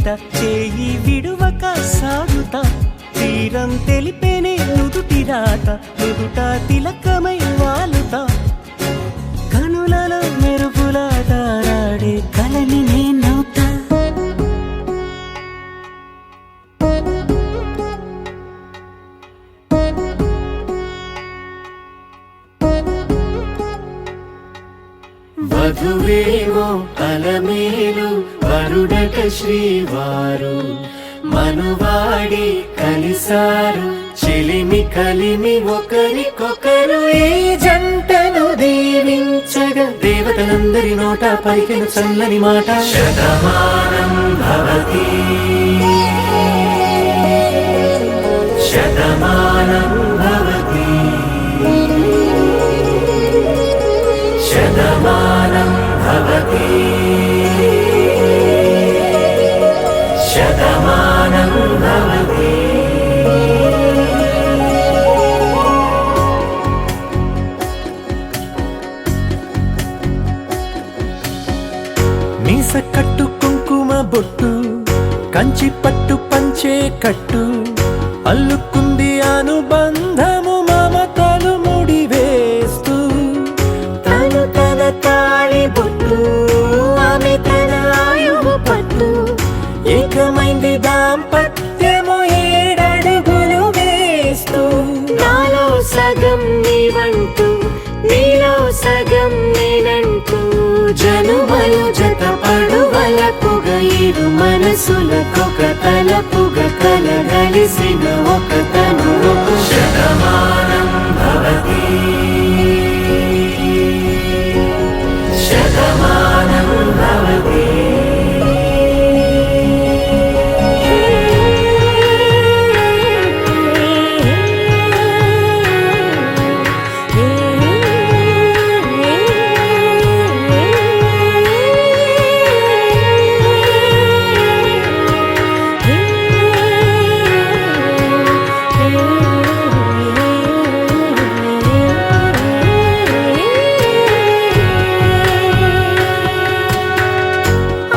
వెంట చేయి విడువక సాగుతా తీరం తెలిపేనే నుదుటి రాత నుదుట తిలకమై వాలుతా కనులలో మెరుపులా తారాడే కలని నేనవుతా వధువేవో అలమేలు వరుడట శ్రీవారు మనువాడి కలిసారు చెలిమి కలిమి ఒకరికొకరు ఈ జంటను దీవించగా దేవతలందరి నోట పలికిన చల్లని మాట శతమానం భవతి శతమానం భవతి శతమానం భవతి శతమానం భవతి మీస కట్టు కుంకుమ బొట్టు కంచి పట్టు పంచే కట్టు అల్లుకుంది అనుబంధము మమతలు ముడివేస్తూ తను తన తాళి బొట్టు ఆమె తన ఆయువు పట్టు ఏకమైంది దాంపత్యము 7 అడుగులు వేస్తూ నాలో సగం నీవంటూ నీలో సగం నేనంటూ జనుమలు జత పడువలపుగ ఇరు మనసులకొక తలపుగ కలగలిసిన ఒక తను శతమానం భవతి శతమానం భవతి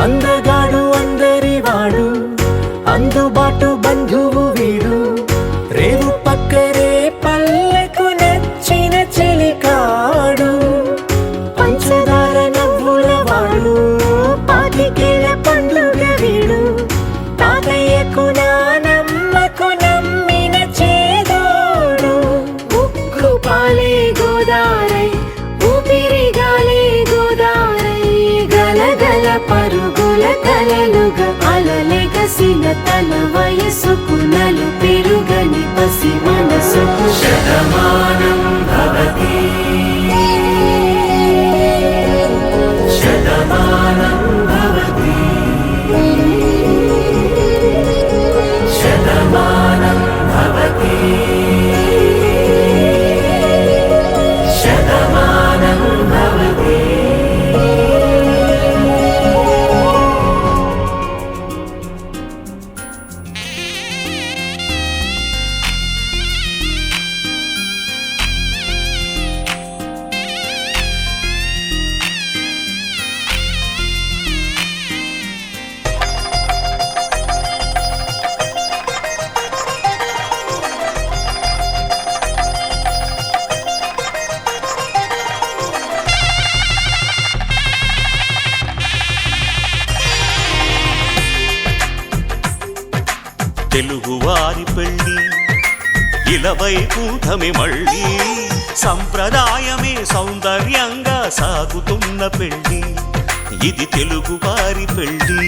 అందగాడు అందరివాడు అందుబాటు బంధువు వీడు రేవు పక్కరే పల్లెకు నచ్చిన చెలికాడు పంచదార నవ్వుల వాడు పాతికేల పండుగ వీడు తాతయ్యకు నానమ్మకు నమ్మిన చేదోడు ఉక్కు పాలే గోదారై ఊపిరి గాలే గోదారై గలగల పరుగుల కలలుగా అలలెగసిన తన వయసుకు నలు పెరుగని పసి మనసుకు శతమానం భవతి శతమానం భవతి శతమానం భవతి శతమానం భవతి తెలుగువారి పెళ్ళి ఇలవైకుంఠమే మళ్ళీ సంప్రదాయమే సౌందర్యంగా సాగుతున్న పెళ్ళి ఇది తెలుగువారి పెళ్ళి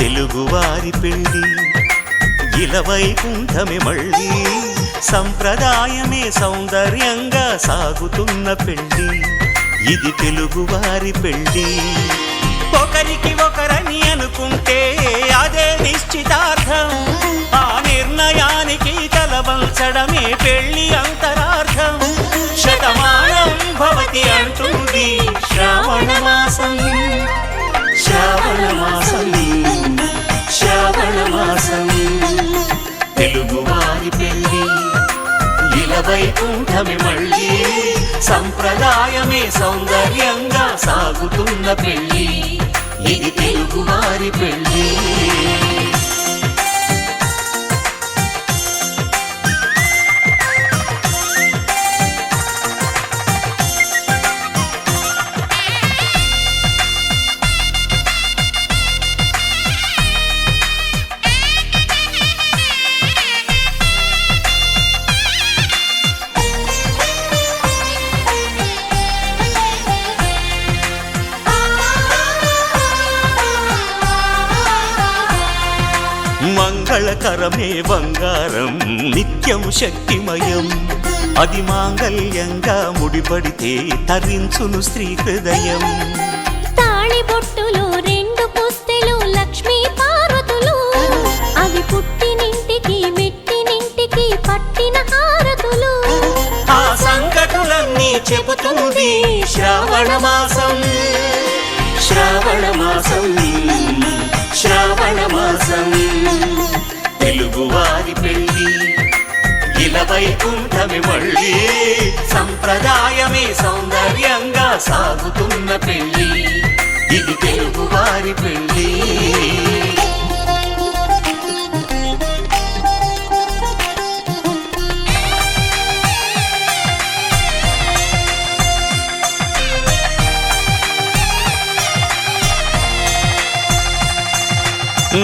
తెలుగువారి పెళ్ళి ఇలవైకుంఠమే మళ్ళీ సంప్రదాయమే సౌందర్యంగా సాగుతున్న పెళ్ళి ఇది తెలుగువారి పెళ్ళి ఒకరికి ఒకరని అనుకుంటే అదే నిశ్చితార్థం ఆ నిర్ణయానికి తలవంచడమే పెళ్ళి అంతరార్థం శతమానం భవతి అంటుంది శ్రావణ మాసం శ్రావణ మాసం శ్రావణ మాసం తెలుగువారి పెళ్ళి ఇలవైకుంఠమే మళ్ళీ సంప్రదాయమే సౌందర్యంగా సాగుతున్న పెళ్లి ఇది తెలుగువారి పెళ్లి. మంగళకరమే బంగారం నిత్యం శక్తిమయం అది మాంగళ్యంగా ముడిపడితే తరించును స్త్రీ హృదయం. తాళిబొట్టులో 2 పుస్తెలు లక్ష్మీ పార్వతులు అవి పుట్టినింటికి మెట్టినింటికి పట్టిన హారతులు. ఆ సంకటులన్నీ చెబుతుంది శ్రావణ మాసం శ్రావణ మాసం శ్రావణ మాసం తెలుగువారి పెళ్లి ఇలా వైకుంఠమి మళ్ళీ సంప్రదాయమే సౌందర్యంగా సాగుతున్న పెళ్లి ఇది తెలుగువారి పెళ్లి.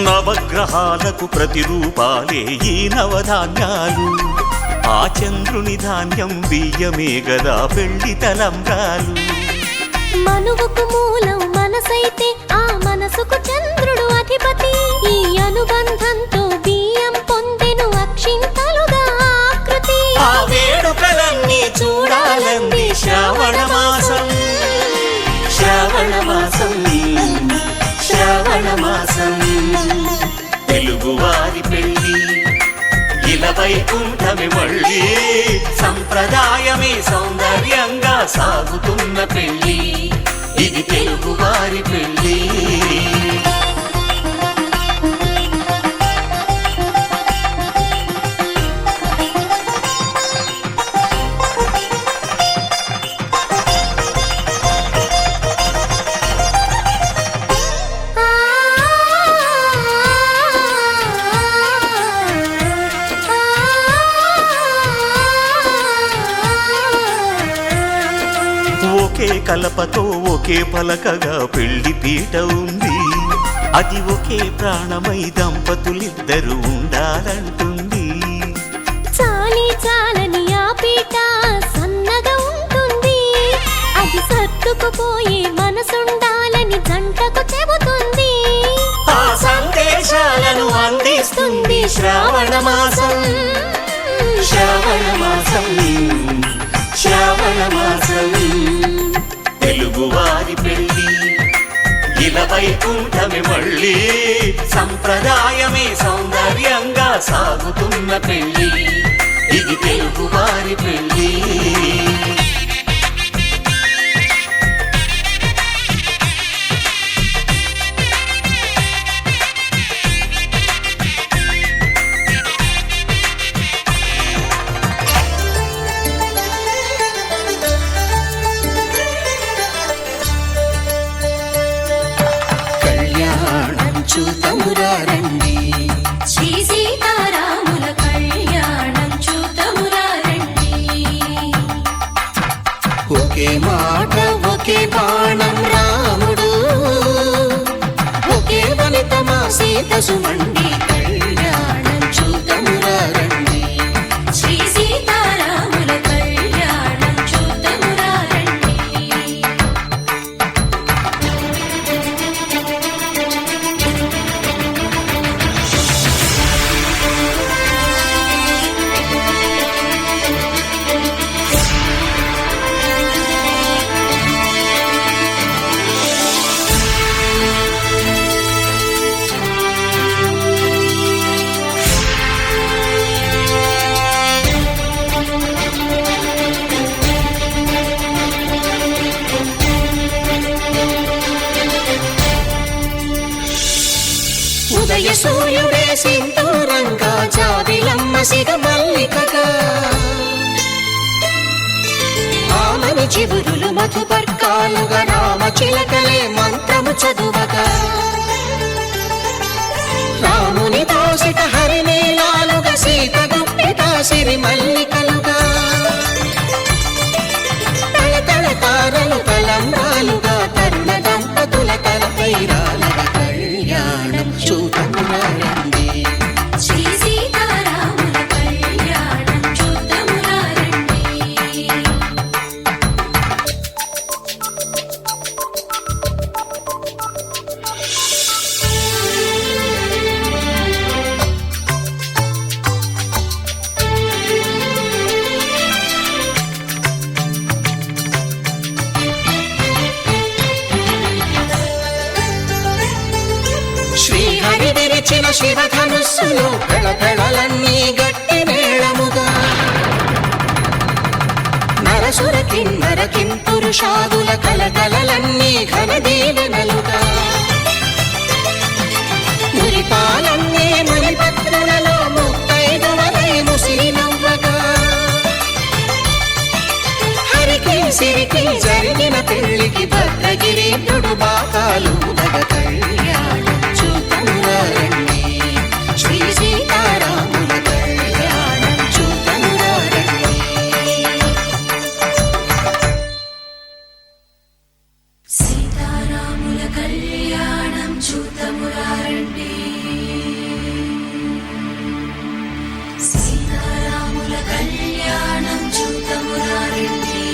నవగ్రహాలకు ప్రతిరూపాలే ఈ నవధాన్యాలు ఆ చంద్రుని ధాన్యం బియ్యమే గదా పెళ్లి తలంబ్రాలు. మనువుకు మూలం మనసైతే ఆ మనసుకు చంద్రుడు అధిపతి ఈ అనుబంధంతో బియ్యం పొందెను అక్షింతలుగా ఆకృతి. ఆ వేడుకలన్నీ చూడాలంది శ్రావణ మాసం శ్రావణ మాసం శ్రావణ మాసం తెలుగువారి పెళ్లి ఇలా వైకుంఠమి మళ్ళీ సంప్రదాయమే సౌందర్యంగా సాగుతున్న పెళ్లి ఇది తెలుగువారి పెళ్లి. ఒకే కలపతో ఒకే పలకగా పెళ్లి పీట ఉంది అది ఒకే ప్రాణమై దంపతులిద్దరూ ఉండాలంటుంది. చాలి చాలని ఆ పీట సన్నగా ఉంటుంది అది సర్దుకుపోయే మనసుండాలని జంటకు చెబుతుంది. ఆ సందేశాలను అందిస్తుంది శ్రావణ మాసం శ్రావణ మాసం శ్రావణ మాసం తెలుగువారి పెళ్లి ఇలా వైకుంఠమి మళ్ళీ సంప్రదాయమే సౌందర్యంగా సాగుతున్న పెళ్లి ఇది తెలుగువారి పెళ్లి. చూతమురారండి శ్రీ సీతారాముల కళ్యాణం చూతమురారండి. ఒకే మాట ఒకే బాణం రాముడు ఒకే వనిత మా సీత సుమండి కళ్యాణం చూతమురారండి శ్రీ సీతారాముల కళ్యాణం చూతమురారండి. ఉదయ సూర్యుడే సింధూరంగా జాబిలమ్మ సిగ మల్లికగా ఆమె చివురులు మధుపర్కాలుగా రామ చిలకలే మంత్రము చదువగా రాముని దోసిట హరినీలాలుగా సీత గుప్పిట సిరి మల్లికలుగా తళతళ తారలు తలంబ్రాలుగా తరుణ దంపతుల తలపైరాలుగా కళ్యాణం చూతమురారండి శ్రీ సీతారాముల కళ్యాణం చూద్దామురా రండి. శ్రీహరి విరిచిన శివధనుస్సులో పెళపెళలన్నీ గట్టి మేళముగా నరసుర కిన్నర కింపురుషాదుల కలకలలన్నీ ఘన దీవెనలుగా మురిపాలన్నీ మురిపత్రులలో ముత్తైదువలై ముసిరి నవ్వగా హరికి సిరికి జరిగిన పెళ్లికి భద్రగిరీంద్రుడు బాకాలు దగ కళ్యాణం చూతమురారండి శ్రీ సీతారాముల కళ్యాణం చూతమురారండి సీతారాముల కళ్యాణం చూద్దామురా రండి. సీతారాముల కళ్యాణం చూద్దామురా రండి.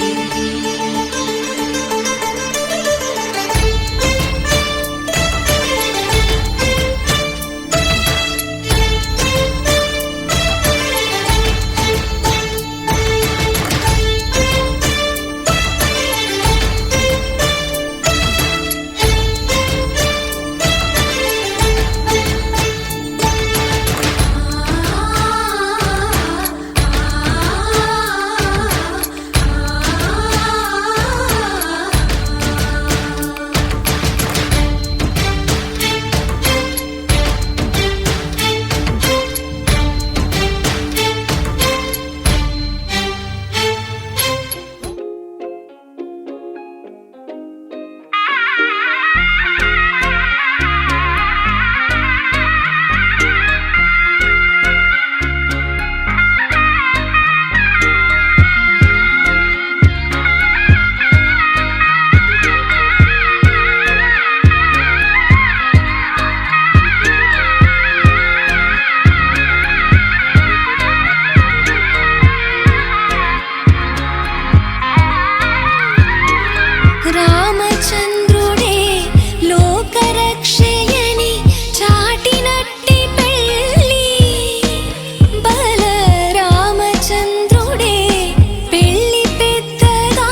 రామచంద్రుడే లోకరక్షయని చాటినట్టి పెళ్ళి బలరామచంద్రుడే పెళ్ళి పెద్దగా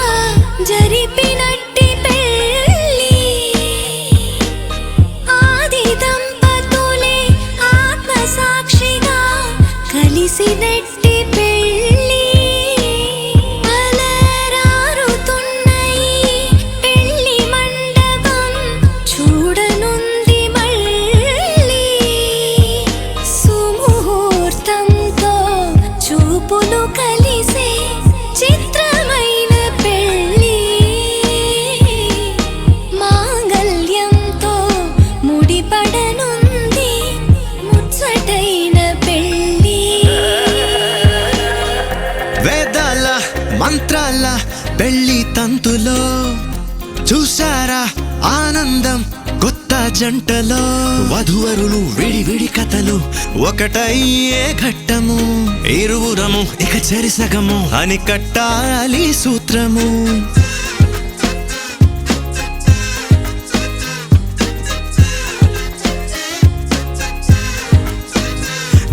జరిపినట్టి పెళ్ళి ఆది దంపతులే ఆత్మసాక్షిగా కలిసినట్టి పెళ్ళి అలరారుతున్న ఈ పెళ్ళి మండపం చూడనుంది మళ్ళీ సుముహూర్తంతో చూపులు కలిసే చిత్రమైన పెళ్ళి మాంగళ్యంతో ముడిపడనుంది ముచ్చటైన పెళ్ళి. వేదాల మంత్రాల పెళ్లి తంతులో చూసారా ఆనందం కొత్త జంటలో వధువరులు విడి కథలు ఒకటయ్యే ఘట్టము ఇరువురము ఇక చెరిసగము అని కట్టాలి సూత్రము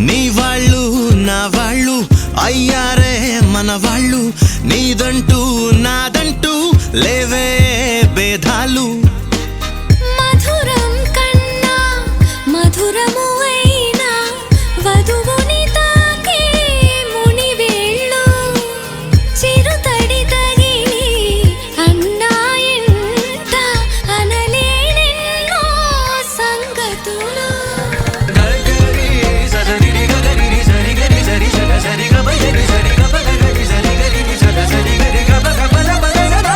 నీ వాళ్ళు నా వాళ్ళు అయ్యారే మన వాళ్ళు నీదంటూ నాదంటూ లేవే భేదాలు మధురం కన్నా మధురము అయినా వధువుని తాకే మునివేళ్ళు చిరుతడి తగిలి అన్నాయంట అనలేనెన్నో సంగతులు. సరి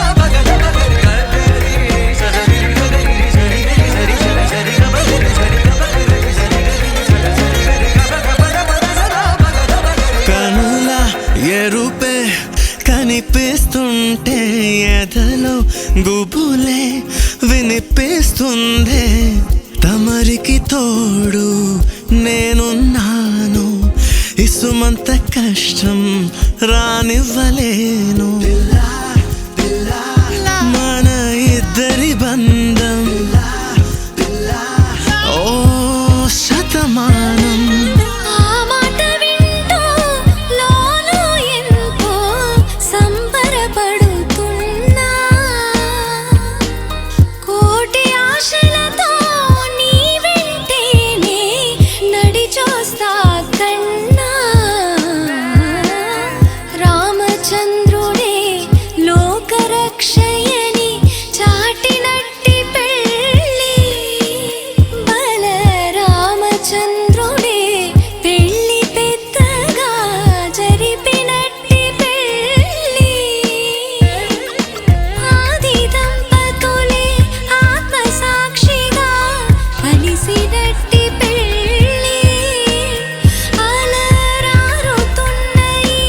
గుండెలో గుబులే వినిపిస్తుందే తమరికి తోడు నేనున్నాను ఇసుమంత కష్టం రానివ్వలేను మన ఇద్దరి బంధం ఓ శతమానం ఆ మాట వింటూ లోలో ఎంతో సంబరపడుతున్నా కోటి ఆశలతో నీ వెంటేనే నడిచొస్తా కన్నా రామచంద్రుడే లోకరక్షయని చాటినట్టి పెళ్ళి బలరామచంద్రుడే పెళ్ళి పెద్దగా జరిపినట్టి పెళ్ళి ఆది దంపతులే ఆత్మసాక్షిగా కలిసినట్టి పెళ్ళి అలరారుతున్న ఈ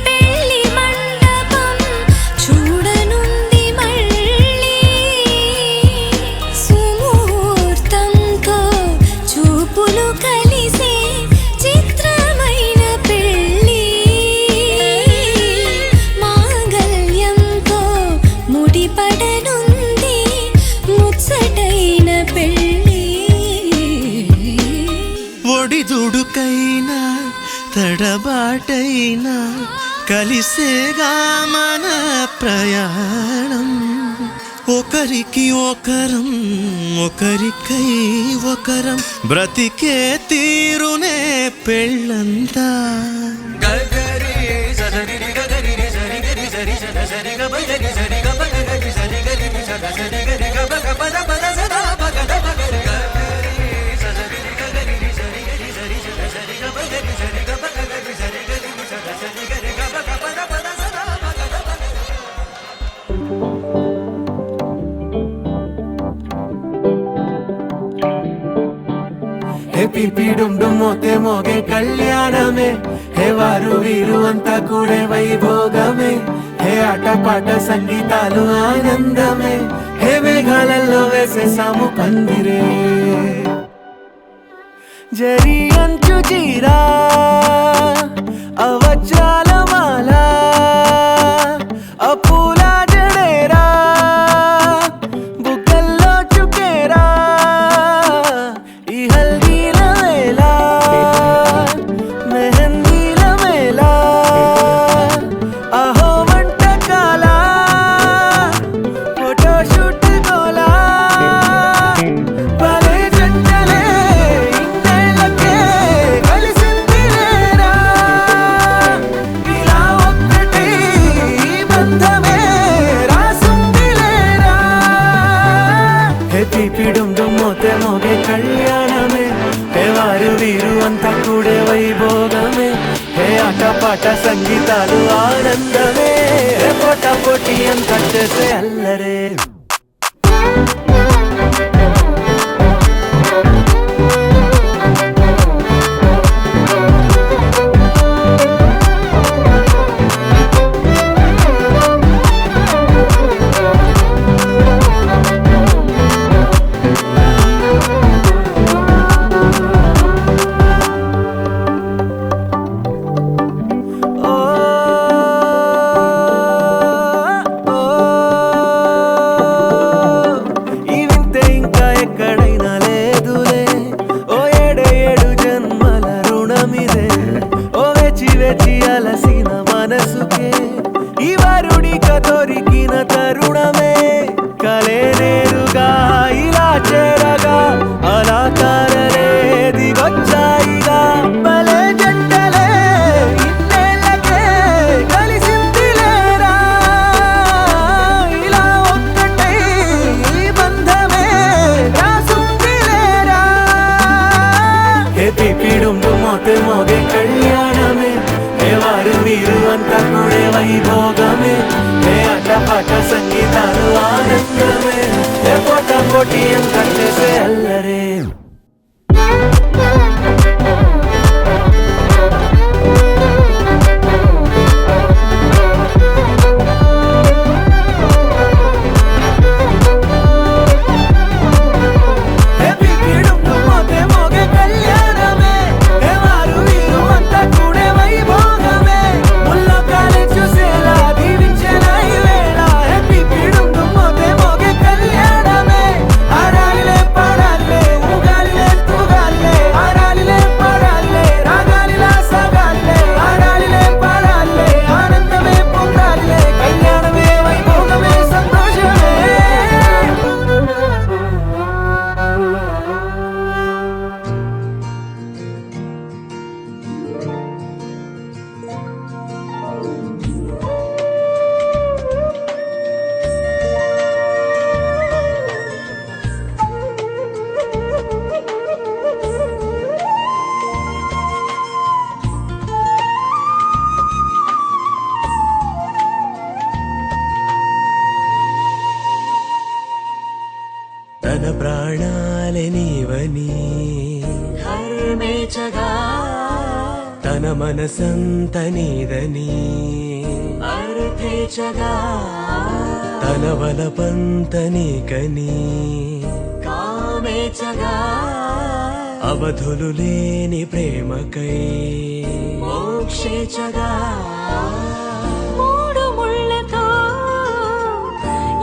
పెళ్ళి మండపం చూడనుంది మళ్ళీ సుముహూర్తంతో చూపులు కలిసే చిత్రమైన పెళ్ళి మాంగళ్యంతో ముడిపడనుంది ముచ్చటైన పెళ్ళి ఒడిదుడుకైనా తడబాటైనా కలిసేగా మన ప్రయాణం ఒకరికి ఒకరం ఒకరికై ఒకరం బ్రతికే తీరునే పెళ్ళంతా హే పిపి డుమ్ డుమ్ మోతే మోగే కళ్యాణమే హే వారు వీరు అంతా కూడే వైభోగమే హే ఆటపాట సంగీతాలు ఆనందమే హే మేఘాలలో వేసేసాము పందిరే జరి అంచు చీరా అవజ్రాల మాల అపూల జడేరా బుగ్గల్లో చుకేరా ఈ హల్దీల వేళ మెహందీల మేళ అహో వంటకాల ఫోటోషూట్ గోలా భలే జంటలే ఇన్నేళ్ళకే కలిసింది లేరా ఇలా ఒక్కటి ఈ బంధమే రాసుంది లేరా హే పిపి డుమ్ డుమ్ మోతే మోగే కళ్యాణమే హే వారు వీరు అంతా కూడే వైభోగమే హే ఆటపాట సంగీతాలు ఆనందమే హే పోటా పోటీ అంతా చేసే అల్లరే ఓ ఓ ఈ వింతే ఇంకా ఎక్కడైనా లేదులే ఓ ఏడు జన్మల రుణమిదే ఓ వేచి వేచి అలసిన మనసుకే ఈ వరుడిక దొరికిన తరుణమే కలే నేరుగా ఇలా చేరగా అలా కారలే దిగొచ్చాయిగా భలే జంటలే ఇన్నేళ్ళకే కలిసింది లేరా ఇలా ఒక్కటై ఈ బంధమే రాసుంది లేరా హే పిపి డుమ్ డుమ్ మోతే మోగే కళ్యాణమే హే వారు వీరు అంతా కూడే వైభోగమే హే ఆటపాట సంగీతాలు ఆనందమే హే పోటా పోటీ అంతా చేసే అల్లరే తన ప్రాణాలే నీవని హర్మేచగా తన మనసంత నీదని అర్థేచగా తన వలపంత నీకని కామేచగా అవధులు లేని ప్రేమకై మోక్షేచగా మూడు ముళ్ళతో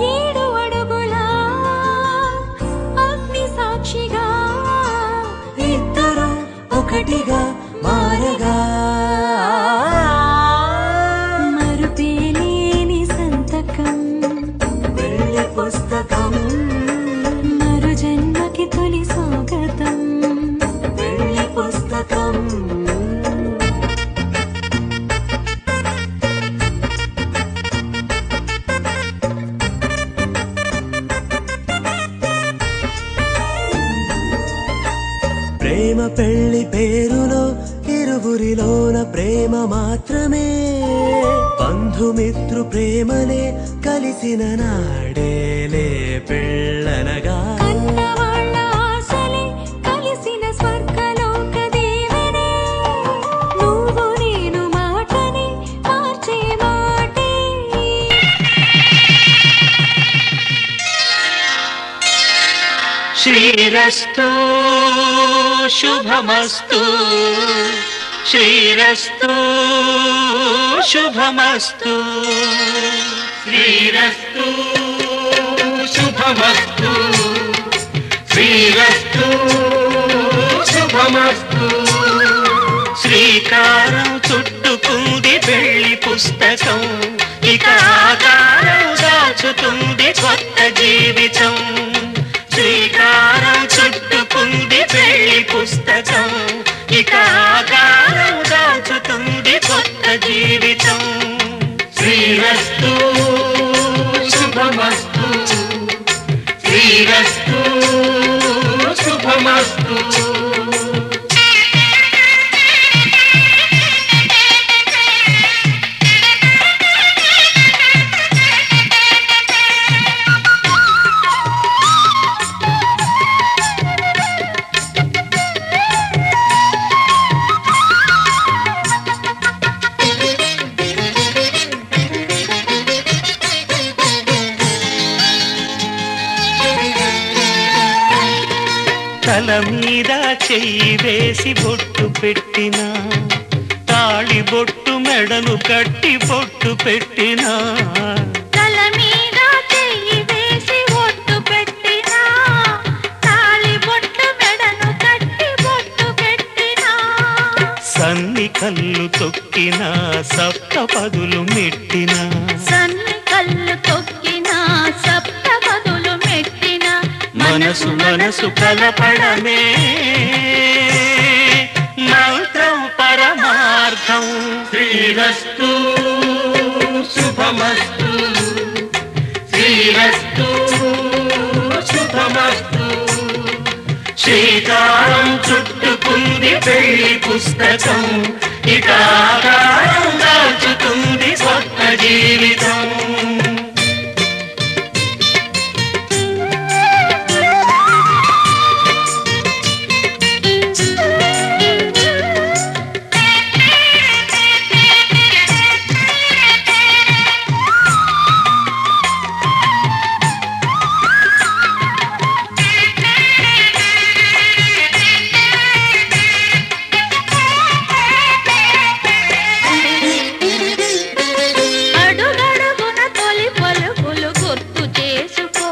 7 అడుగుల అగ్ని సాక్షిగా ఇద్దరు ఒకటిగా మారగా మరుపేలేని సంతకం వెళ్ళి పుస్తకం మరు జన్మకి తొలి స్వాగతం వెళ్ళి పుస్తకం ప్రేమ పెళ్లి పేరులో ఇరువురిలోన ప్రేమ మాత్రమే బంధుమిత్రు ప్రేమలే కలిసిన నాడేలే పెళ్ళనగా కన్నవాళ్ళ ఆశలే కలిసిన స్వర్గలోక దీవెనే నువ్వు నేను మాటని మార్చే మాటే శ్రీరస్తు శుభమస్తు శ్రీరస్తు శుభమస్తు శ్రీరస్తు శుభమస్తు శ్రీరస్తు శుభమస్తు శ్రీకారం చుట్టుకుంది పెళ్లి పుస్తకం ఇక ఆకారం దాచుతుంది కొత్త జీవితం శ్రీకారం చుట్టుకుంది పెళ్లి పుస్తకం ఇక ఆకారం దాచుతుంది కొత్త జీవితం శ్రీరస్తు శుభమస్తు శ్రీరస్తు శుభమస్తు తల మీద చెయ్యి వేసి బొట్టు పెట్టినా తాళి బొట్టు మెడను కట్టి బొట్టు పెట్టినా తల మీద చెయ్యి వేసి ఒట్టు పెట్టినా తాళి బొట్టు మెడను కట్టి బొట్టు పెట్టినా సన్ని కళ్ళు తొక్కినా సప్తపదులు మెట్టినా సన్ని కళ్ళు తొక్కినా సప్త పదులు మెట్టినా మనసు మనసు కలపడమే మంత్రం పరమార్థం శ్రీరస్తు శుభమస్తు శ్రీరస్తు శుభమస్తు శ్రీకారం చుట్టుకుంది పెళ్లి పుస్తకం ఇక ఆకారం దాచుతుంది కొత్త జీవితం అడుగడుగున తొలి పలుకులు గుర్తు చేసుకో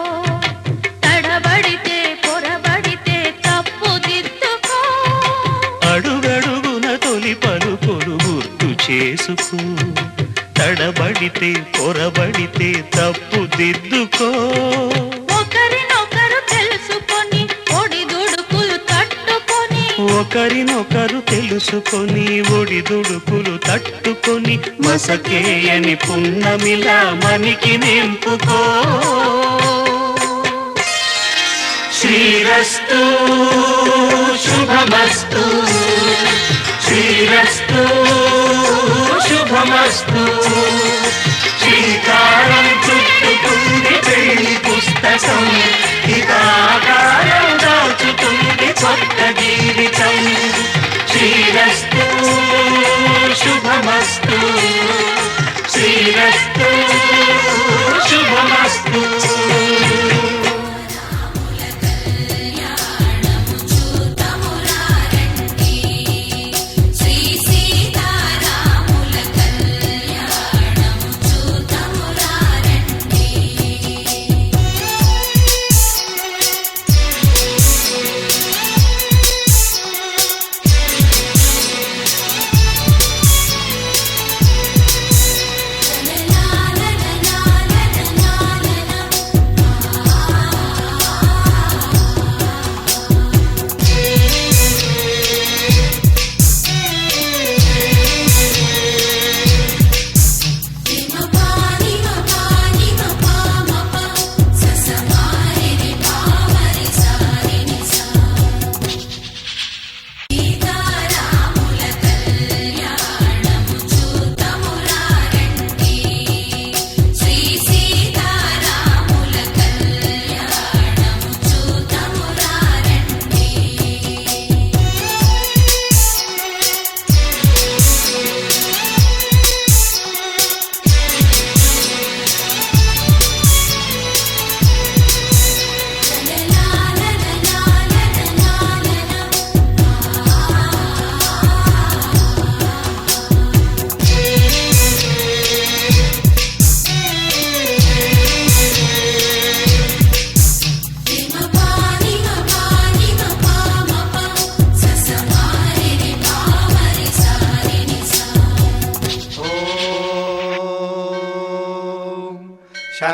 తడబడితే పొరబడితే తప్పు దిద్దుకో అడుగడుగున తొలి పలుకులు గుర్తు చేసుకో తడబడితే పొరబడితే తప్పు దిద్దుకో ఒకరినొకరు తెలుసుకొని ఒడిదుడుకులు తట్టుకొని ఒకరినొకరు తెలుసుకొని ఒడిదుడుకులు తట్టుకొని మసకేయని పున్నమిలా మనికి నింపుకో శ్రీరస్తు శుభమస్తు శ్రీరస్తు శుభమస్తు శ్రీకారం చుట్టుకుంది పెళ్లి పుస్తకం ఇక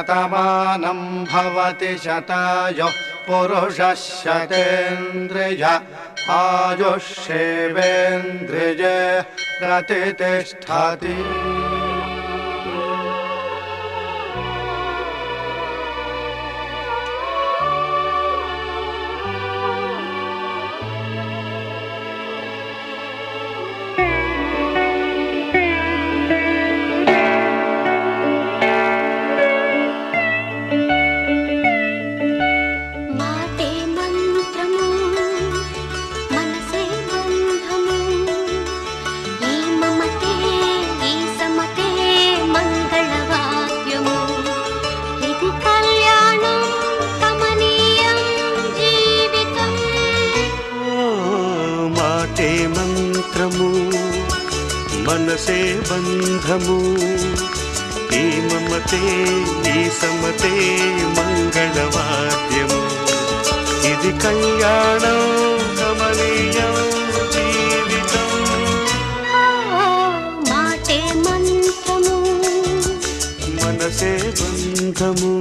శతమానం భవతి శతాయుః పురుషः శతేంద్రియ ఆయుష్యేవేంద్రియే ప్రతిష్టతి. మాటే మంత్రము మనసే బంధము ఈ మమతే ఈ సమతే మంగళవాద్యము ఇది కళ్యాణం కమనీయం జీవితం. మాటే మంత్రము మనసే బంధము ఈ మమతే ఈ సమతే మంగళవాద్యము ఇది కళ్యాణం కమనీయం జీవితం. మాటే మంత్రము మనసే బంధము.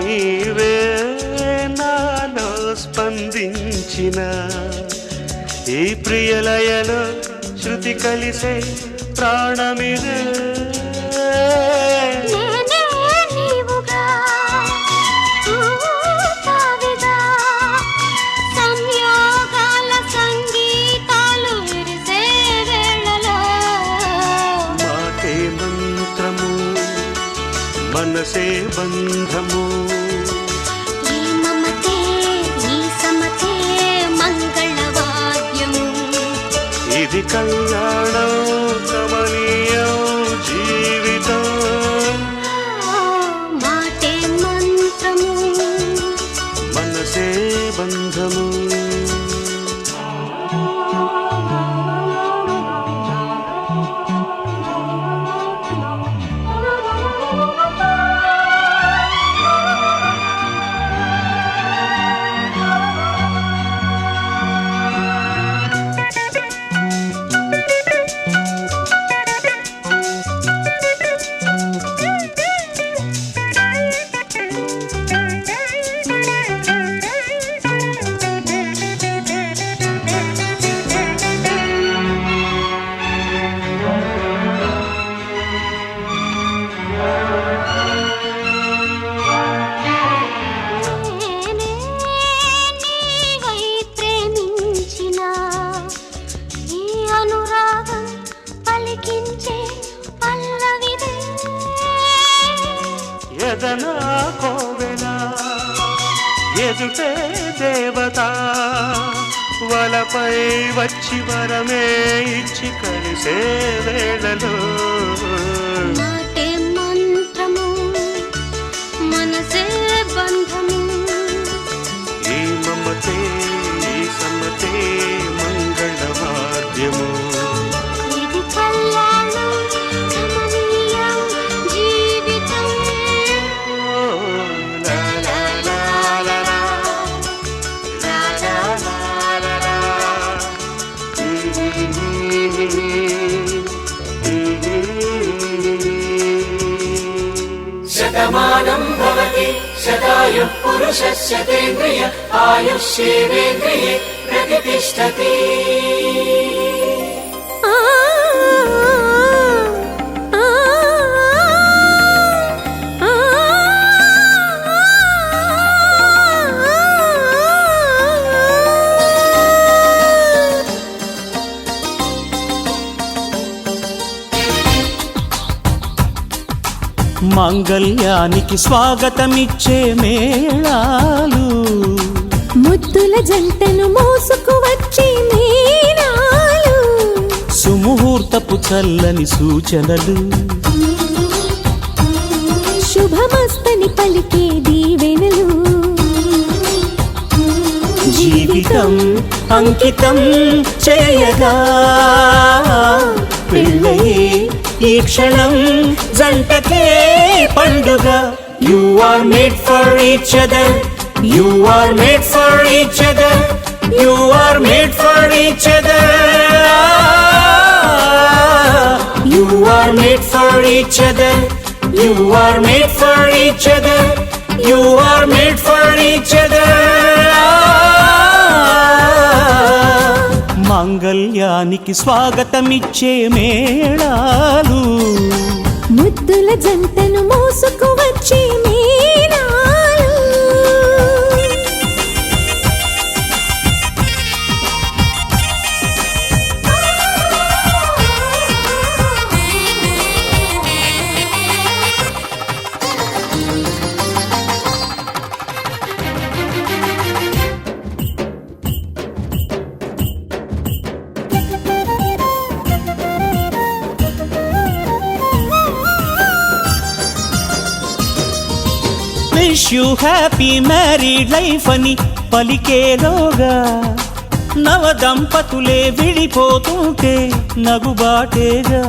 నీవే నాలో స్పందించిన ఈ ప్రియలయలో శృతి కలిసే ప్రాణమిదే. నేనే నీవుగా తావిగా సంయోగాల సంగీతాలు విరిసే వేళలో మాటే మంత్రము మనసే బంధము ఈ మమతే ఈ సమతే మంగళవాద్యము ఇది కళ్యాణం కమనీయం జీవితం. మాటే మంత్రము మనసే బంధము. నేనే నీవై ప్రేమించిన ఈ అనురాగం పలికించే పల్లవిదే. ఎదనా కోవెల ఎదుటే దేవత వలపై వచ్చి వరమే ఇచ్చి కలిసే వేళలో మాటే మంత్రము మనసే బంధము ఈ మమతే ఈ సమతే మంగళవాద్యము ఇది కళ్యాణం కమనీయం జీవితం. లా లా లా లా లా. లా లా లా లా లా. శతమానం భవతి శతాయుః పురుషः శతేంద్రియ ఆయుష్యేవేంద్రియే ప్రతిష్టతి. మాంగళ్యానికి స్వాగతమిచ్చే మేళాలు ముద్దుల జంటను మోసుకో వచ్చే మేళాలు, సుముహూర్తపు చల్లని సూచనలు, శుభమస్తని పలికే దీవెనలు, జీవితం అంకితం చేయగా పెళ్ళయే ఈ క్షణం జంటకే పండుగ. You are made for each other, you are made for each other, you are made for each other, you are made for each other, you are made for each other, you are made for each other. మాంగళ్యానికి స్వాగతమిచ్చే మేళాలు, ముద్దుల జంటను మోసుకు వచ్చే మేళాలు. Wish you happy married life అని పలికేలోగా నవ దంపతులే విడిపోతుంటే నగుబాటేగా.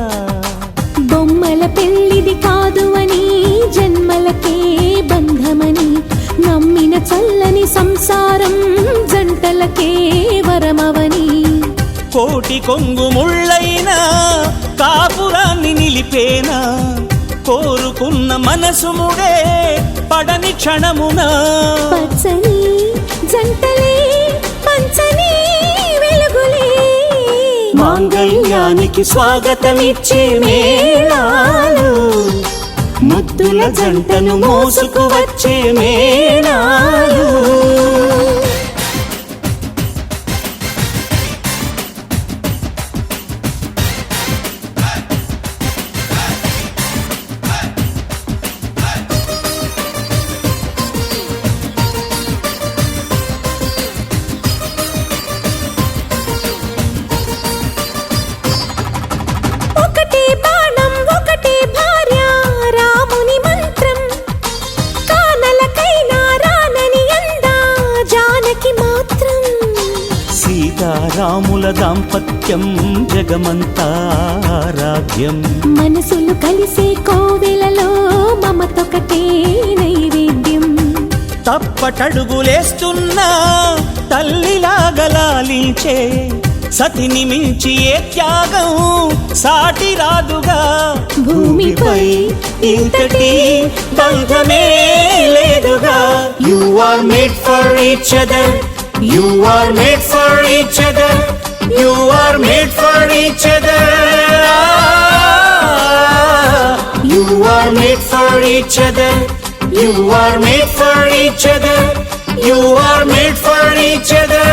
బొమ్మల పెళ్ళిది కాదు అని, జన్మలకే బంధమని నమ్మిన చల్లని సంసారం జంటలకే వరమవని. కోటి కొంగు ముళ్ళైనా కాపురాన్ని నిలిపేనా, కోరుకున్న మనసు ముడే పడని క్షణమున. పచ్చని జంటలే పంచని వెలుగులే, మాంగళ్యానికి స్వాగతమిచ్చే మేళాలు, ముద్దుల జంటను మోసుకు వచ్చే మేళాలు. ఒకటే బాణం ఒకటే భార్య రాముని మంత్రం, కానలకైనా రానని అందా జానకి మాత్రం. సీతారాముల దాంపత్యం జగమంతా ఆరాధ్యం, మనసులు కలిసే కోవెలలో మమతొకటే నైవేద్యం. తప్పటడుగులేస్తున్నా తల్లిలాగా లాలించే సతిని మించి ఏ త్యాగం సాటి రాదుగా. భూమిపై ఇంతటి బంధమే లేదుగా. You are made for each other, you are made for each other, you are made for each other, you are made for each other, you are made for each other, you are made for each other.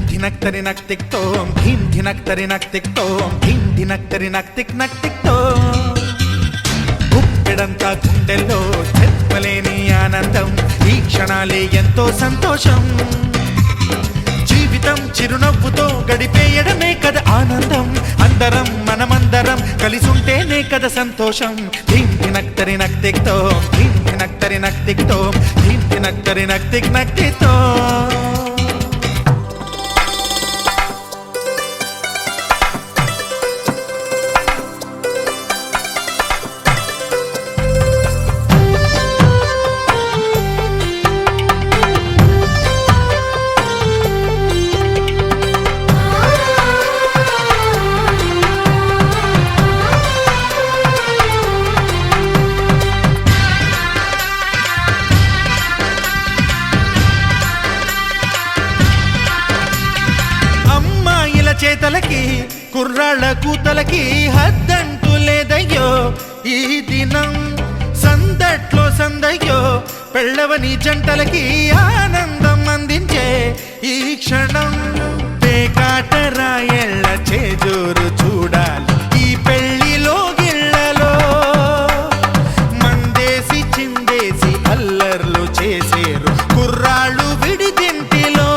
ధినక్తరి నక్తిక్తోం ధీం ధినక్తరి నక్తిక్తోం ధీం ధినక్తరి నక్తిక్తో గుప్పెడంతా గుండెల్లో చెప్పలేని ఆనందం, ఈ క్షణాలే ఎంతో సంతోషం. జీవితం చిరునవ్వుతో గడిపేయడమే కదా ఆనందం, అందరం మనమందరం కలిసుంటేనే కదా సంతోషం. ధీం ధినక్తరి నక్తిక్తోం ధీం ధినక్తరి నక్తిక్తోం ధీం ధినక్తరి నక్తిక్తో. చేతలకి కుర్రాళ్ళ కూతలకి హద్దంటూ లేదయ్యో ఈ దినం సందట్లో సందయ్యో పెళ్ళవని జంటలకి ఆనందం అందించే ఈ క్షణం పేకాటరాయళ్ళ చేజోరు చూడాలి ఈ పెళ్లిలో గిళ్ళలో మందేసి చిందేసి అల్లర్లు చేసేరు కుర్రాళ్ళు విడిదింటిలో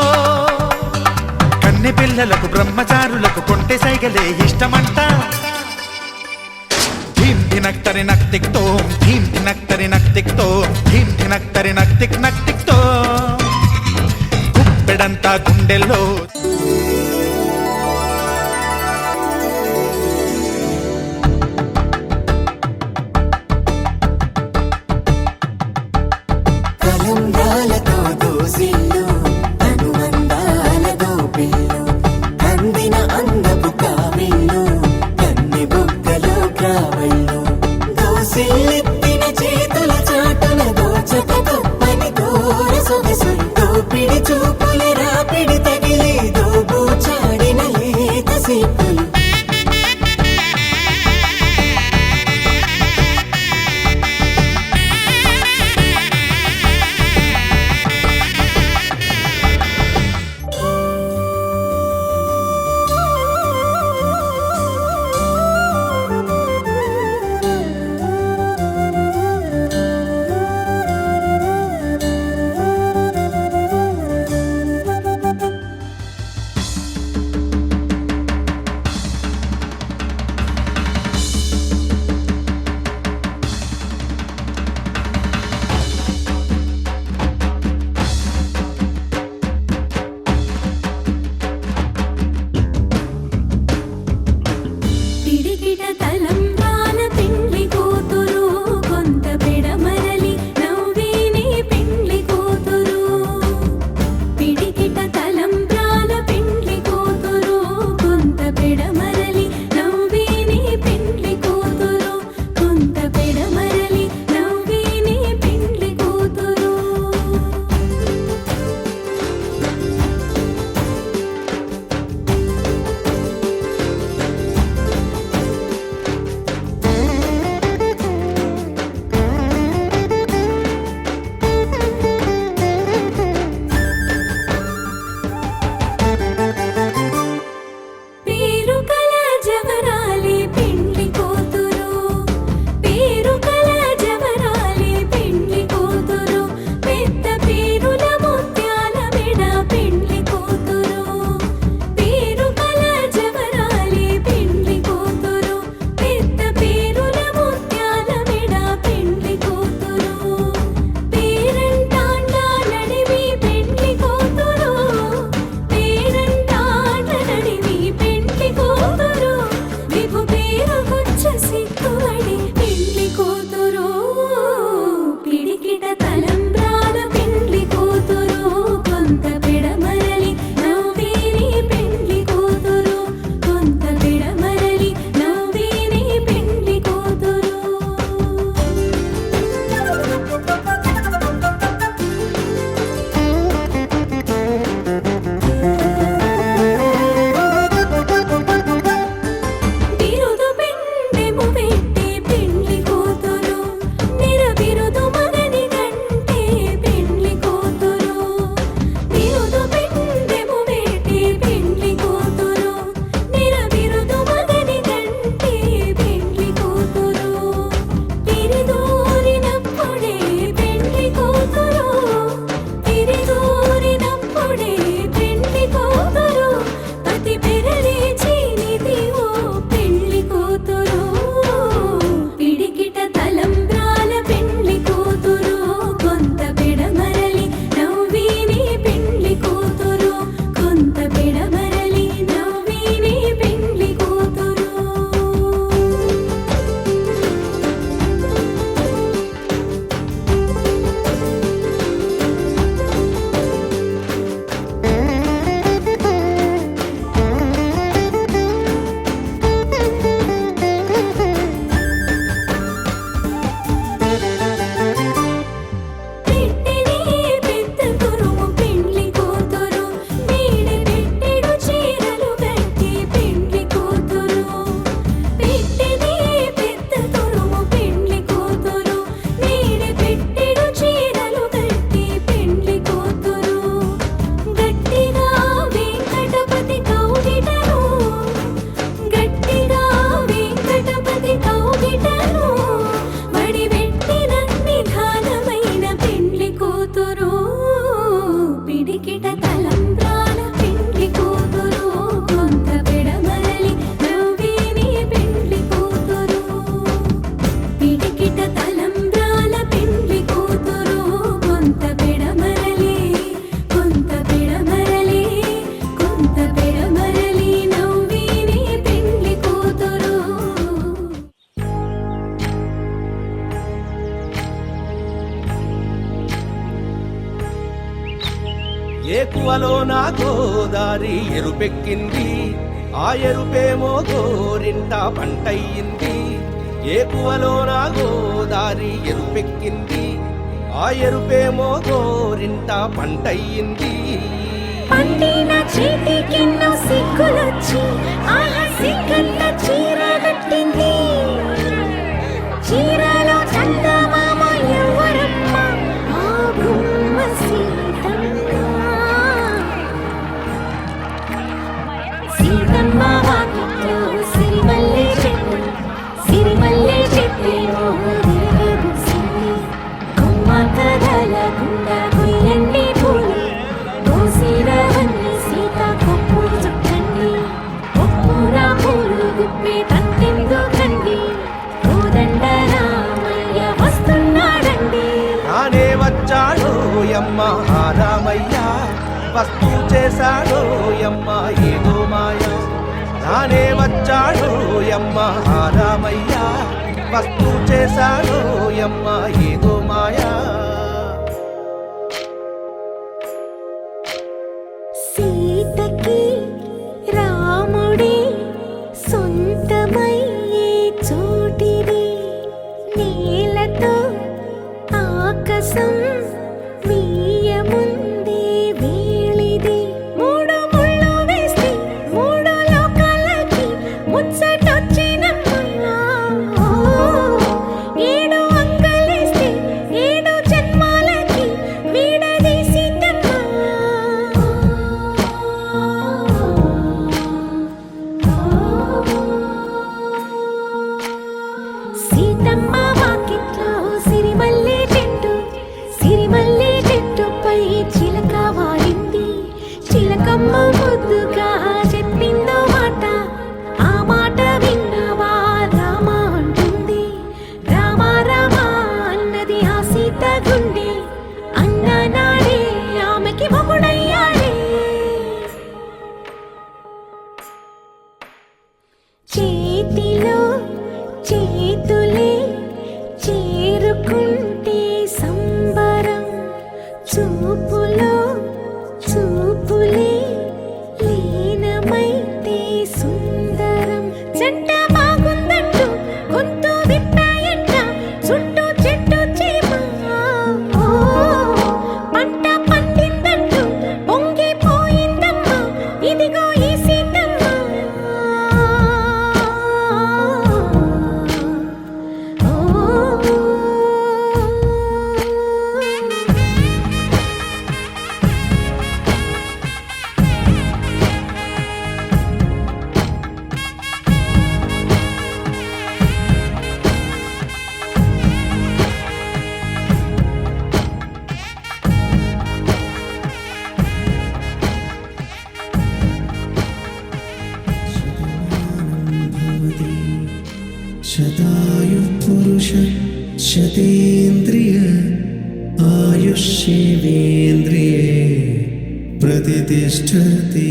కన్నె పిల్లలకు బ్రహ్మచారులకు కొంటె సైగలే ఇష్టమంట ధీమ్ ధినక్తరి నక్తిక్తో ధీమ్ ధినక్తరి నక్తిక్తో ధీమ్ ధినక్తరి నక్తిక్ నక్తిక్తో గుప్పెడంతా గుండెల్లో కలంబ్రాలతో దోసిల్లు అనుబంధాలతో పిల్లు అందిన అందపు కావిళ్ళు కన్నె బుగ్గలో గ్రావళ్ళు దోసిల్లెత్తిన చేతుల చాటున దోచక తప్పని దూర సొగసు దోపిడి చూపుల రాపిడి తగిలి గోదారి ఎరుపెక్కింది, ఆ ఎరుపేమో గోరింట పంటయ్యింది. ఏకువలోన గోదారి ఎరుపెక్కింది, ఆ ఎరుపేమో గోరింట పంటయ్యింది. పండిన చేతికెన్నో సిగ్గులొచ్చి ఆహా సిగ్గంత చీర కట్టింది. చీరలో చందమామ ఎవరమ్మ, ఆ గుమ్మ సీతమ్మ. సీతమ్మ వాకిట్లో సిరిమల్లె చెట్టు, సిరిమల్లె చెట్టేమో విరగబూసింది. కొమ్మ కదలకుండా కొయ్యండి పూలు, దోసిరవన్నీ సీతాకొప్పు చుట్టండి. ఒప్పున పూలు గుప్పే తంతెందుకండి, కోదండ రామయ్య వస్తున్నాడండి. నానే వచ్చాడో యమ్మ రామయ్య, వస్తూ చేశాడో యమ్మ ఏదో మాయ. నానే వచ్చాడో యమ్మ రామయ్య, వస్తూ చేశాడో యమ్మ ఏదో మాయా. సీతకి రాముడే సొంతమయ్యే చోటిది, నేలతో ఆకాశం వీయముందే వేళిది. మూడు ముళ్ళు వేస్తే మూడు లోకాలకి ముచ్చటొచ్చినమ్మా. ఏడు అంగలేస్తే ఏడు జన్మాలకి వీడదీసిందమ్మా. సీతమ్మ వాకిట్లో సిరిమల్లె చెట్టు, సిరిమల్లె చెట్టుపై చిలక వాలింది. చిలకమ్మ ముద్దుగా చెప్పిందో మాట, ఆ మాట విన్నవా రామ అంటుంది. రామ రామ అన్నది ఆ సీత గుండె, అన్న నాడే ఆమెకి మొగుడయ్యాడే. చేతిలో చేతులే చేరుకుంటే సంబరం, చూపులో చూపులే లీనమైతే సుందరం. జంట బాగుందంటూ గొంతు విప్పాయంట చుట్టూ చెట్టు చీమ. పంట పండిందంటూ పొంగిపోయిందమ్మా, ఇదిగో ఈ సీతమ్మ. శతాయు పురుష శతేంద్రియ ఆయుష్యేంద్రియే ప్రతిష్టతి.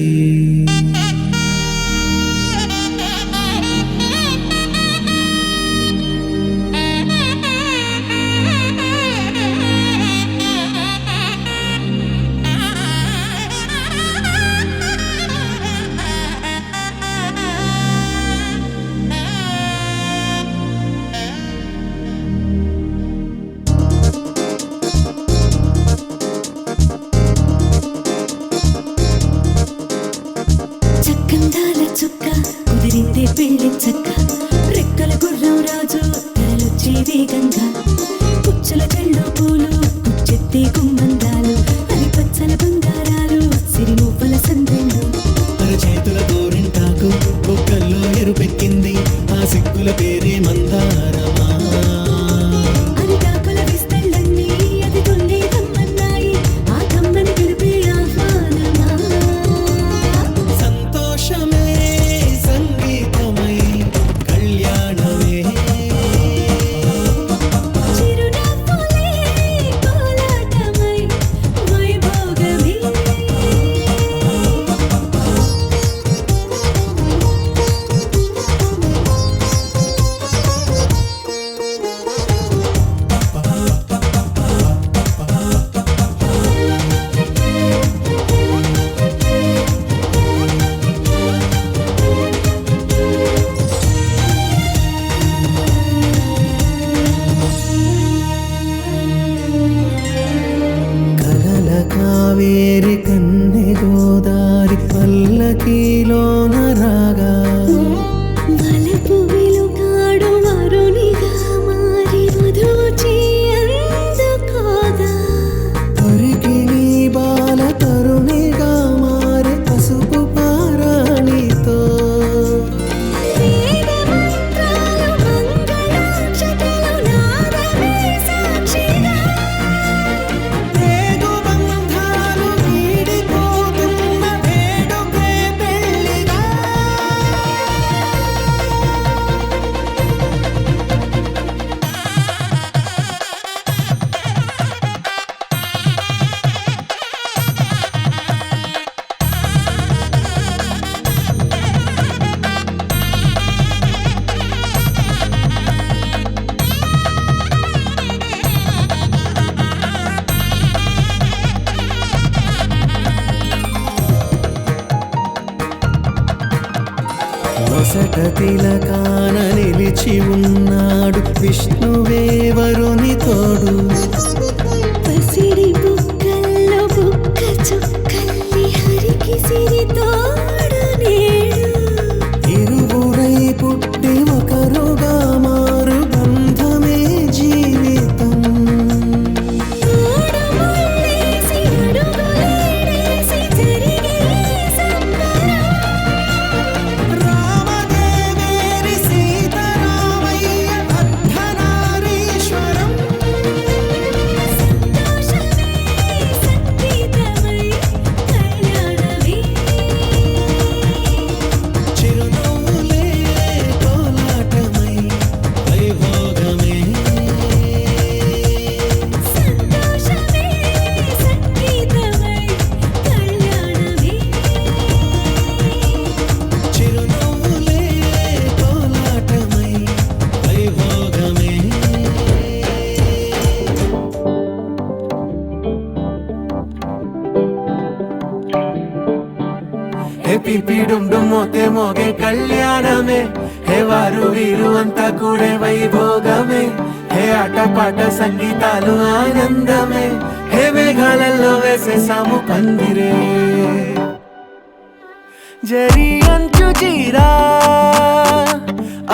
చక్కందాల చుక్క కుదిరిందే పెళ్లి చక్క, రెక్కల గుర్రం రాజు తరలొచ్చే వేగంగా. పుచ్చల చెళ్ళు పూలు కుచ్చెత్తే గుమ్మందాలు, అరి పచ్చల బంగారాలు సిరిమూపల సందెండు. అరచేతుల గోరింటాకు బొక్కల్లో ఎరుపెక్కింది, ఆ సిగ్గుల పేరే మందారమా. అరిటాకుల విస్తళ్ళన్నీ అది తొల్లి కమ్మన్నాయి, ఆ కమ్మని పిలిపే ఆహ్వానమా. సంతోషమే పల్లకీలోన రాగా వలపు వెలుగాడు వరునిగా మారి వధూచి అందుకోగా తొరికి నీ బాల తరుణిగా మారే పసుపు పారాణితో వేద మంత్రాలు మంగళాక్షతలు నాదమే సాక్షిగా రేగు బంధాలు వీడిపోతున్న వేడుకే పెళ్ళిగా నొసట తిలకాన నిలిచి ఉన్నాడు విష్ణువే వరుని తోడు పసిడి బుక్కల్లో బుక్క చుక్కల్లి హరికి సిరి తోడు నేడు ఇరువురై పుట్టి ఒకరుగా మారు బంధమే జీవితం మూడు ముళ్ళేసి అడుగులేసి జరిగే సంబరం రామదేవేరి సీతారామయ్య అర్ధనారీశ్వరం సంతోషమే సంగీతమై కళ్యాణమే చిరునవ్వులే కోలాటమై వైభోగమే సంతోషమే సంగీతమై కళ్యాణమే చిరునవ్వులే కోలాటమై వైభోగమే పిపి డుండు మోతే మోగే కళ్యాణమే హే వారు వీరు అంతా కూడే వైభోగమే హే ఆటపాట సంగీతాలు ఆనందమే హే మేఘాలలో వేసేసాము పందిరే జరి అంచు చీరా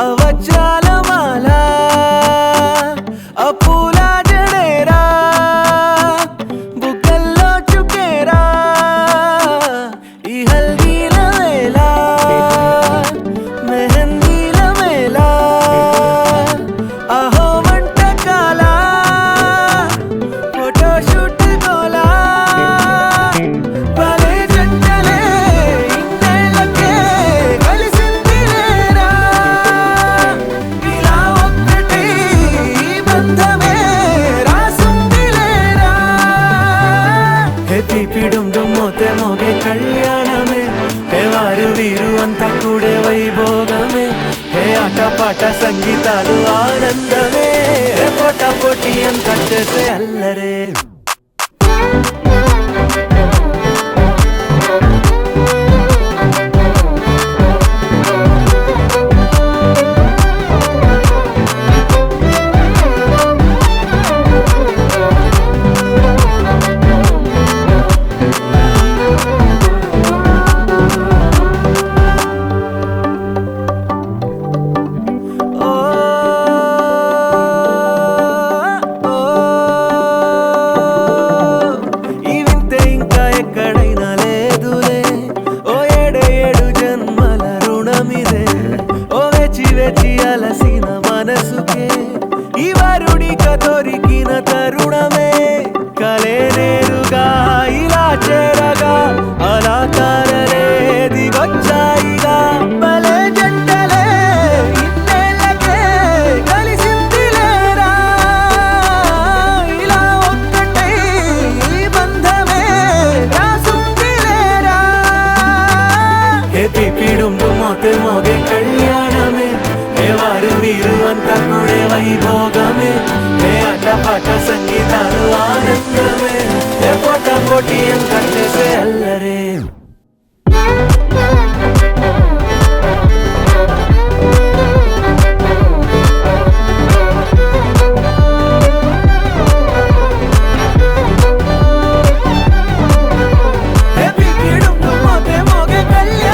అవజ్రాల మాల అపూల జడేరా బుగ్గల్లో చుకేరా ఈ హల్దీల వేళ మెహందీల మేళ అహో వంటకాల ఫోటోషూట్ గోలా భలే జంటలే ఇన్నేళ్ళకే కలిసింది లేరా ఇలా ఒక్కటి బంధమే రాసుంది లేరా హే పిపిడుం దుమ్మోతే మోగే కళ్యాణమే హే వారు వీరు అంతా కూడే వైభోగమే హే ఆటపాట సంగీతాలు ఆనందమే హే పోటా పోటీ అంతా చేసే అల్లరే ఈ వింతే ఇంకా ఎక్కడైనా లేదులే ఓ ఏడు జన్మల రుణమిదే ఓ వేచి వేచి అలసిన మనసుకే ఈ వరుడిక దొరికిన తరుణమే కలే నేరుగా ఇలా చేరగా అలా కారలే దిగొచ్చాయిగా భలే జంటలే ఇన్నేళ్ళకే కలిసింది లేరా ఇలా ఒక్కటై ఈ బంధమే రాసుంది లేరా హే పిపిడుండు మోతే మోగే కళ్యాణమే హే వారు వీరు అంతా కూడే వైభోగమే హే ఆటపాట సంగీతాలు ఆనందమే హే పోటా పోటీ అంతా చేసే అల్లరే హే పిపిడుండు మోతే మోగే కళ్యాణమే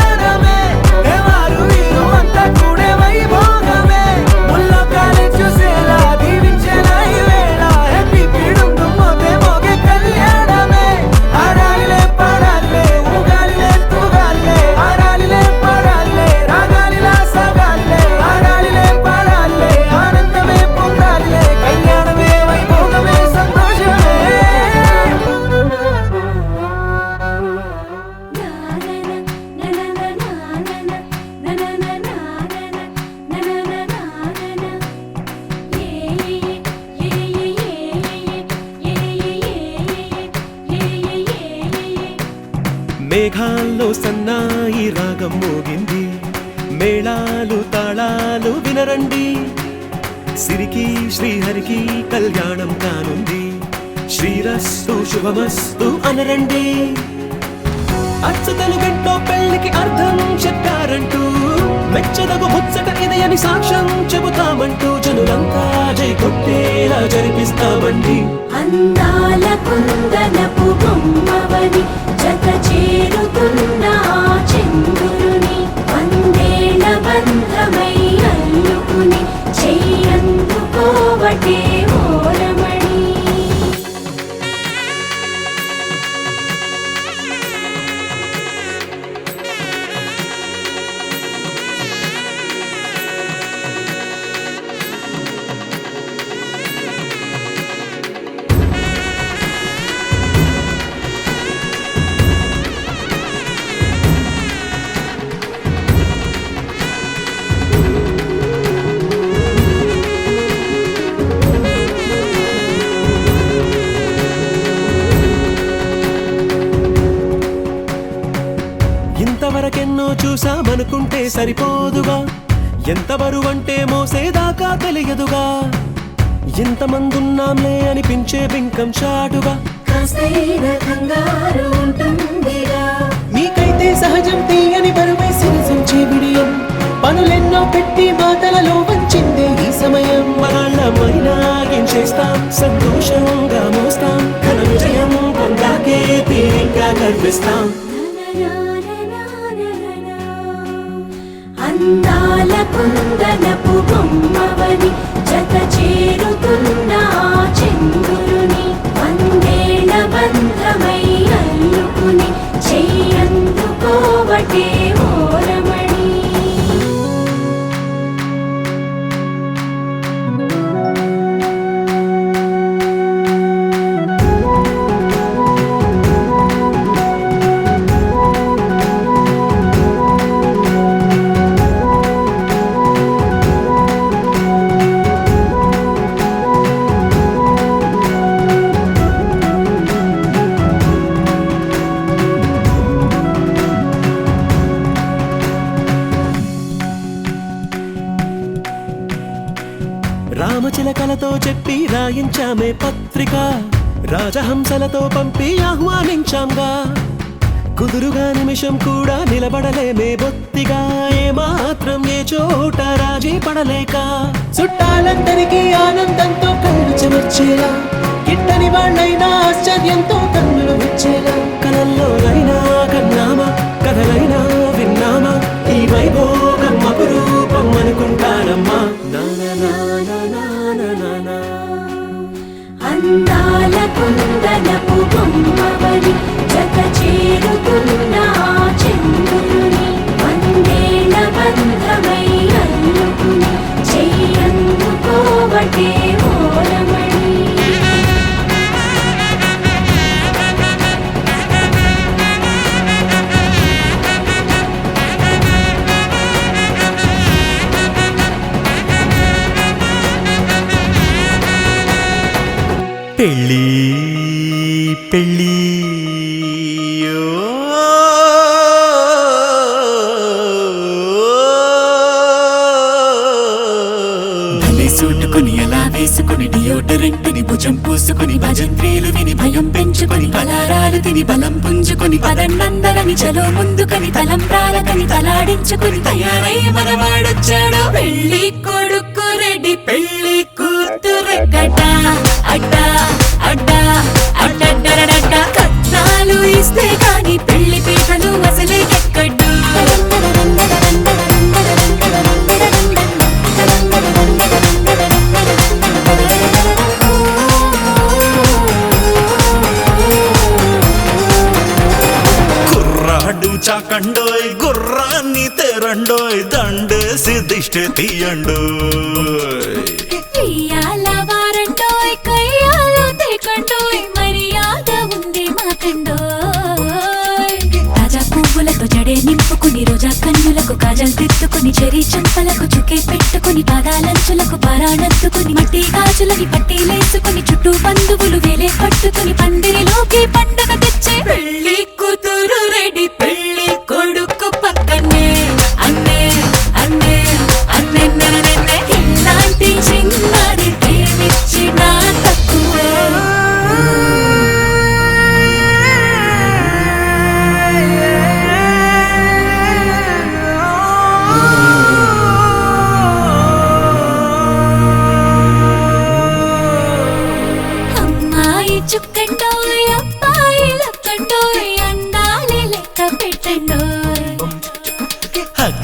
మేఘాల్లో సన్నాయి రాగం మోగింది, మేళాలు తాళాలు వినరండి, సిరికి శ్రీహరికి కళ్యాణం కానుంది, శ్రీరస్తు శుభమస్తు అనరండి. అచ్చతలు గంటో పెళ్లికి అర్థం చెప్పారంటూ, మెచ్చదగు ముచ్చట ఇది అని సాక్ష్యం చెబుతామంటూ, జనులంతా జై కొట్టేలా జరిపిస్తామండి. అందాల కుందనపు బొమ్మవని జత చేరుతున్న ఆ చంద్రుని, వందేళ్ల బంధమై అల్లుకుని చెయ్యందుకోవటే ఓరమణి. ఇంతవరకెన్నో చూసామనుకుంటే సరిపోదుగా, ఎంత బరువంటే మోసేదాకా తెలియదుగా, ఇంతమందున్నాంలే అనిపించే బింకం చాటుగా, కాస్తైన కంగారు ఉంటుందిగా. మీకైతే సహజం తీయని బరువై సిరిసించే విడియం, పనులెన్నో పెట్టి మాటలలో వంచిందే ఈ సమయం. మనాళ్ళమైనా ఏం చేస్తాం, సంతోషంగా మోస్తాం, ఘన విజయం పొందాకే తీరిగ్గా గర్విస్తాం. అందాల కుందనపు బొమ్మవని జత చేరుతున్న ఆ చంద్రుని, వందేళ్ల బంధమై అల్లుకుని చెయ్యందుకోవటే ఓరమణి. రామచిలకలతో చెప్పి రాయించామే పత్రిక, రాజహంసలతో పంపి ఆహ్వానించాంగా, కుదురుగా నిమిషం కూడా నిలబడలేమే బొత్తిగా, ఏమాత్రం ఏ చోట రాజీ పడలేక, చుట్టాలందరికీ ఆనందంతో కళ్ళు చెమర్చేలా, గిట్టని వాళ్ళైనా ఆశ్చర్యంతో కన్నులు విచ్చేలా, కలల్లోనైనా కన్నామా కథలైనా విన్నామా, ఈ వైభోగం అపురూపం అనుకుంటానమ్మా. అందాల కుందనపు బొమ్మవని జత చేరుతున్న ఆ చంద్రుని, వందేళ్ల బంధమై అల్లుకుని చెయ్యందుకోవటే ఓరమణి. పెళ్ళి పెళ్ళి సూటుకుని ఎలా వేసుకుని డియోడరెంట్ని భుజం పూసుకుని భజంత్రీలు విని భయం పెంచుకుని పలారాలు తిని బలం పుంజుకుని పదన్నందరని చలో ముందుకని తలంబ్రాలకని తలాడించుకుని తయారై మనవాడొచ్చాడు. పెళ్లి కొడుకు రెడ్డి పెళ్లి కూతురెక్కట అడ్డ అడ్డ అడ్డడ్డరడడ్డ కట్నాలు ఇస్తే కాని పెళ్లి పీటలు అసలే ఎక్కడ్డు. కుర్రాడు చాకండోయ్ గుర్రాన్ని తెరండోయ్ దండేసి దిష్టి తీయండోయ్. ఇయ్యాల వారండోయ్ కయ్యాలు తేకండోయ్ మర్యాద ఉంది మాకండోయ్. తాజా పువ్వులతో జడే నింపుకుని రోజా కన్నులకు కాజల్ తిట్టుకుని చెరి చంపలకు చుకే పెట్టుకుని పాదాలంచులకు పారాణత్తుకుని మట్టి గాజులని పట్టీలేసుకుని చుట్టూ బంధువులు వేలే పట్టుకుని పందిరిలోకి పండగ తెచ్చే పెళ్లి కూతురు రెడీ.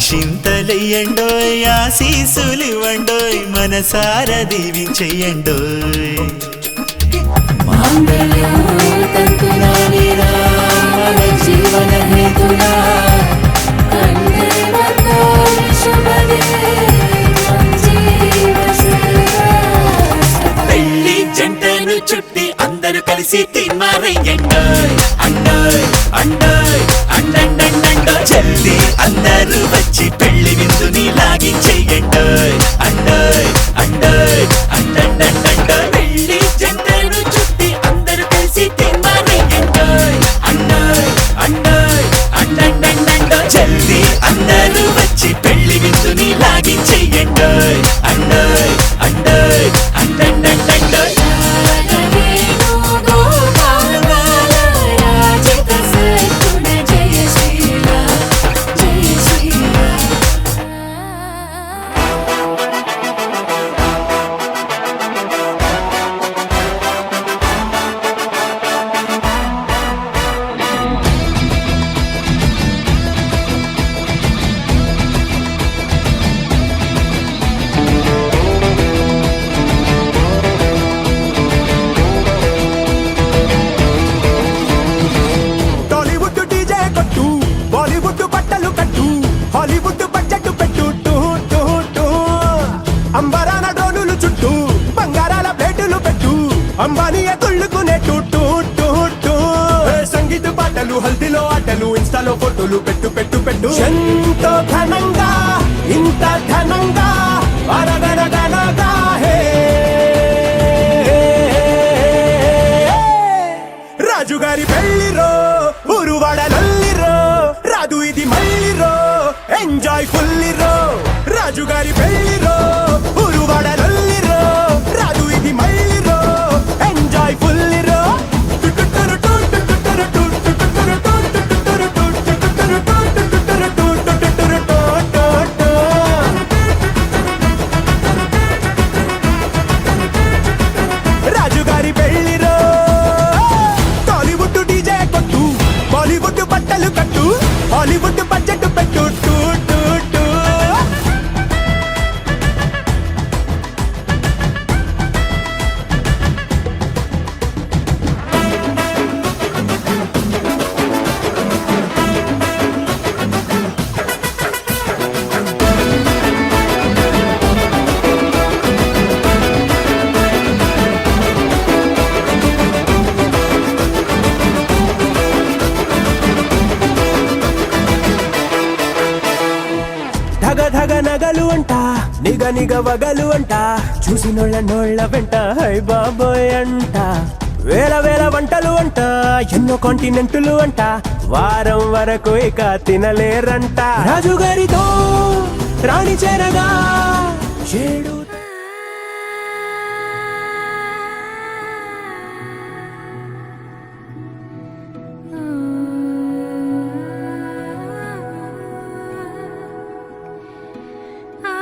అక్షింతలెయ్యండోయ్ ఆశీసులివ్వండోయ్ మనసార దీవించెయ్యండోయ్ మాంగళ్యం తంతునానిరా మన జీవన హేతునా కంఠే బంధాని శుభదే జీవ పెళ్లి జంటను చుట్టి అందరూ కలిసి తిన్మారయ్యండోయ్ అండోయ్ అండోయ్ అండండండండోయ్ జల్దీ అందరూ వచ్చి పెళ్లి విందుని లాగించెయ్యండోయ్ అండోయ్ అండోయ్ అండండండండోయ్ పెళ్లి జంటను చుట్టి అందరూ కలిసి తిన్మారయ్యండోయ్ అండోయ్ అండోయ్ అండండండండోయ్ జల్దీ అందరూ వచ్చి పెళ్లి విందుని లాగించెయ్యండోయ్ అండోయ్ అండోయ్ అండండండండోయ్ వేణు గోపాల రాజిత సద్గుణ జయ శ్రీరామ్ జయ శ్రీరామ్ టాలీవుడ్ డీజే కొట్టు బాలీవుడ్ బట్టలు కట్టు హాలీవుడ్ బడ్జెట్ పెట్టు టూ టూ టూ అంబరాన డ్రోనులు చుట్టూ బంగారాల ప్లేటులు పెట్టు అంబానీయ తుళ్ళుకునే టూ టూ టూ టూ సంగీత పాటలు హల్దీలో ఆటలు ఇన్స్టాలో ఫోటోలు పెట్టు పెట్టు పెట్టు ఎంతో ఘనంగా ఇంత ఘనంగా అరగనగనగా హే రాజుగారి పెళ్లిరో ఊరువాడలల్లిరో రాదు ఇది మళ్ళీరో ఎంజాయ్ ఫుల్లిరో రాజుగారి పెళ్లిరో ఊరువాడలల్లిరో రాదు ఇది మళ్ళీరో ఎంజాయ్ ఫుల్లిరో రాజుగారి పెళ్లిరో టాలీవుడ్ డీజే కొట్టు బాలీవుడ్ బట్టలు కట్టు హాలీవుడ్ బడ్జెట్ పెట్టు టూ టూ టూ ధగ ధగ నగలు అంట నిగ నిగ వగలు అంట చూసినోళ్ళ నోళ్ళ వెంట హై బాబోయ్ అంట వేల వేల వంటలు అంట ఎన్నో కాంటినెంటులు అంట వారం వరకు ఇక తినలేరంట రాజుగారితో రాణి చేరగా ఏడు ఆ